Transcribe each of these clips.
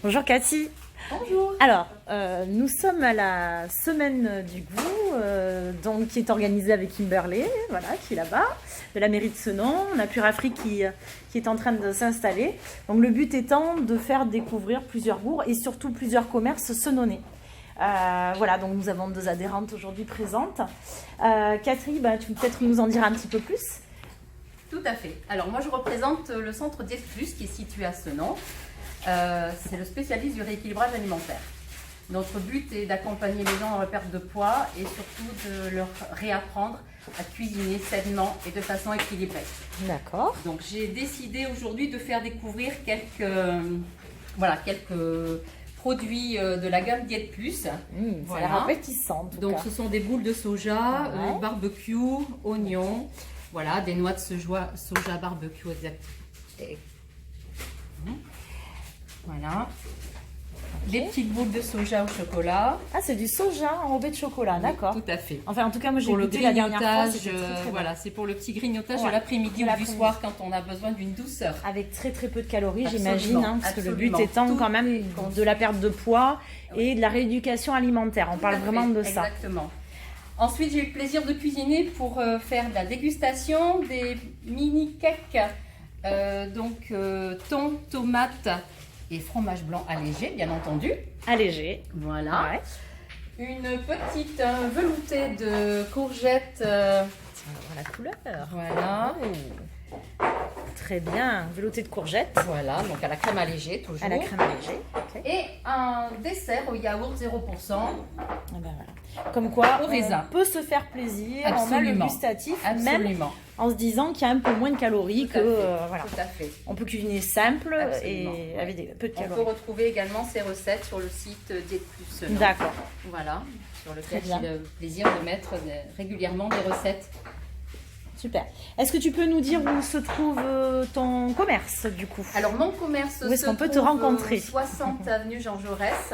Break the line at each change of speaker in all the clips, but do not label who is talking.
Bonjour Cathy.
Bonjour.
Alors, nous sommes à la semaine du goût, donc, qui est organisée avec Kimberley, voilà, qui est là-bas, de la mairie de Senon. On a Purafrique qui est en train de s'installer. Donc le but étant de faire découvrir plusieurs goûts et surtout plusieurs commerces senonnais. Voilà, donc nous avons 2 adhérentes aujourd'hui présentes. Cathy, tu peux peut-être nous en dire un petit peu plus?
Tout à fait. Alors moi je représente le centre Diète Plus qui est situé à Senon. C'est le spécialiste du rééquilibrage alimentaire. Notre but est d'accompagner les gens dans la perte de poids et surtout de leur réapprendre à cuisiner sainement et de façon équilibrée.
D'accord.
Donc j'ai décidé aujourd'hui de faire découvrir quelques produits de la gamme Diète Plus.
Ça a l'air appétissant en tout
Donc
cas.
ce sont des boules de soja,
Ouais.
barbecue, oignons, voilà, des noix de soja barbecue exact. Voilà. Des petites boules de soja au chocolat.
Ah, c'est du soja enrobé de chocolat, d'accord.
Tout à fait.
Enfin, en tout cas, moi j'ai
Pour le
goûté la dernière fois,
grignotage,
c'était très bon.
voilà, c'est pour le petit grignotage
Ouais,
de l'après-midi
de
ou du
l'après-midi.
soir quand on a besoin d'une douceur.
Avec très peu de calories,
Absolument,
j'imagine, hein, parce que le but
absolument.
étant
Tout
quand même de la perte de poids et de la rééducation alimentaire. On parle
Tout à
vraiment
fait,
de ça.
Exactement. Ensuite, j'ai eu le plaisir de cuisiner pour faire de la dégustation des mini cakes. Thon, tomate et fromage blanc allégé, bien entendu.
Allégé.
Voilà.
Ouais.
Une petite veloutée de courgettes.
Tiens, on va voir la couleur.
Voilà.
Oh. Très bien. Velouté de courgettes
Voilà, donc à la crème allégée toujours.
à la crème allégée. Ok.
Et un dessert au yaourt 0%.
Ah ben voilà. Comme quoi,
Au raisin.
on peut se faire plaisir, on a le
Absolument.
gustatif, même
Absolument.
en se disant qu'il y a un peu moins de calories
Tout à
que...
fait.
voilà.
Tout à fait.
On peut cuisiner simple
Absolument,
et
ouais.
avec peu de
On peut
calories.
retrouver également ces recettes sur le site Diète Plus.
D'accord.
Voilà, sur lequel
Très bien.
j'ai le plaisir de mettre régulièrement des recettes.
Super. Est-ce que tu peux nous dire où se trouve ton commerce du coup?
Alors mon commerce
Où est-ce
se
qu'on peut te
trouve,
rencontrer?
60 avenue Jean Jaurès.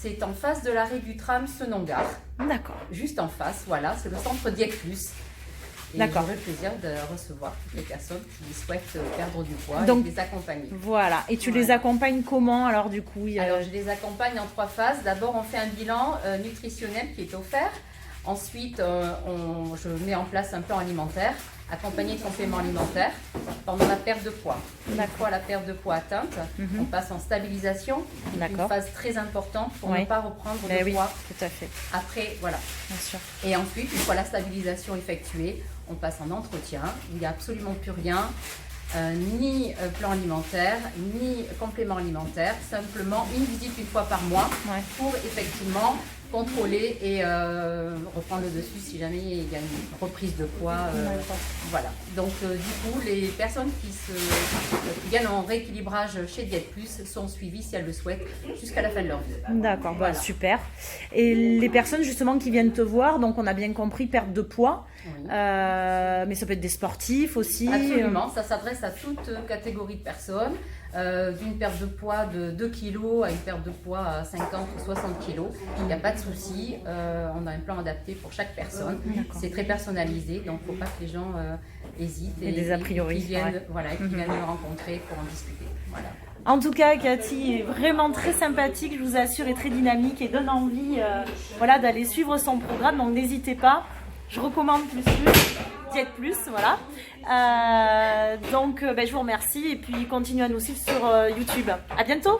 C'est en face de l'arrêt du tram Senon-Gare.
D'accord.
Juste en face, voilà, c'est le centre Diète Plus. Et
D'accord.
j'aurai le plaisir de recevoir toutes les personnes qui souhaitent perdre du poids
Donc,
et de les accompagner.
Voilà. Et tu
Ouais.
les accompagnes comment alors du coup?
Alors je les accompagne en 3 phases. D'abord on fait un bilan nutritionnel qui est offert. Ensuite je mets en place un plan alimentaire accompagné de compléments alimentaires pendant la perte de poids. Une fois la perte de poids atteinte, on passe en stabilisation. Une
D'accord.
phase très importante pour
Ouais.
ne pas reprendre
Ben
de
oui,
poids
tout à fait,
après. Voilà.
bien sûr.
Et ensuite, une fois la stabilisation effectuée, on passe en entretien. Il n'y a absolument plus rien, ni plan alimentaire, ni complément alimentaire. Simplement une visite une fois par mois
Ouais.
pour effectivement contrôler et reprendre le dessus si jamais il y a une reprise de poids.
D'accord.
Voilà. Donc du coup, les personnes qui viennent en rééquilibrage chez Diète Plus sont suivies si elles le souhaitent jusqu'à la fin de leur vie.
D'accord, bah,
Voilà.
super. Et les personnes justement qui viennent te voir, donc on a bien compris, perte de poids,
Oui.
mais ça peut être des sportifs aussi.
Absolument, ça s'adresse à toute catégorie de personnes, d'une perte de poids de 2 kg à une perte de poids à 50 ou 60 kg. Il n'y a pas de souci, on a un plan adapté pour chaque personne.
D'accord.
C'est très personnalisé, donc il ne faut pas que les gens hésitent
Et des a priori,
et qu'ils viennent,
ouais.
voilà, et qu'ils viennent me rencontrer pour en discuter. Voilà.
En tout cas, Cathy est vraiment très sympathique, je vous assure, et très dynamique et donne envie voilà, d'aller suivre son programme. Donc n'hésitez pas, je recommande Diète Plus, voilà. Je vous remercie et puis continuez à nous suivre sur YouTube. À bientôt.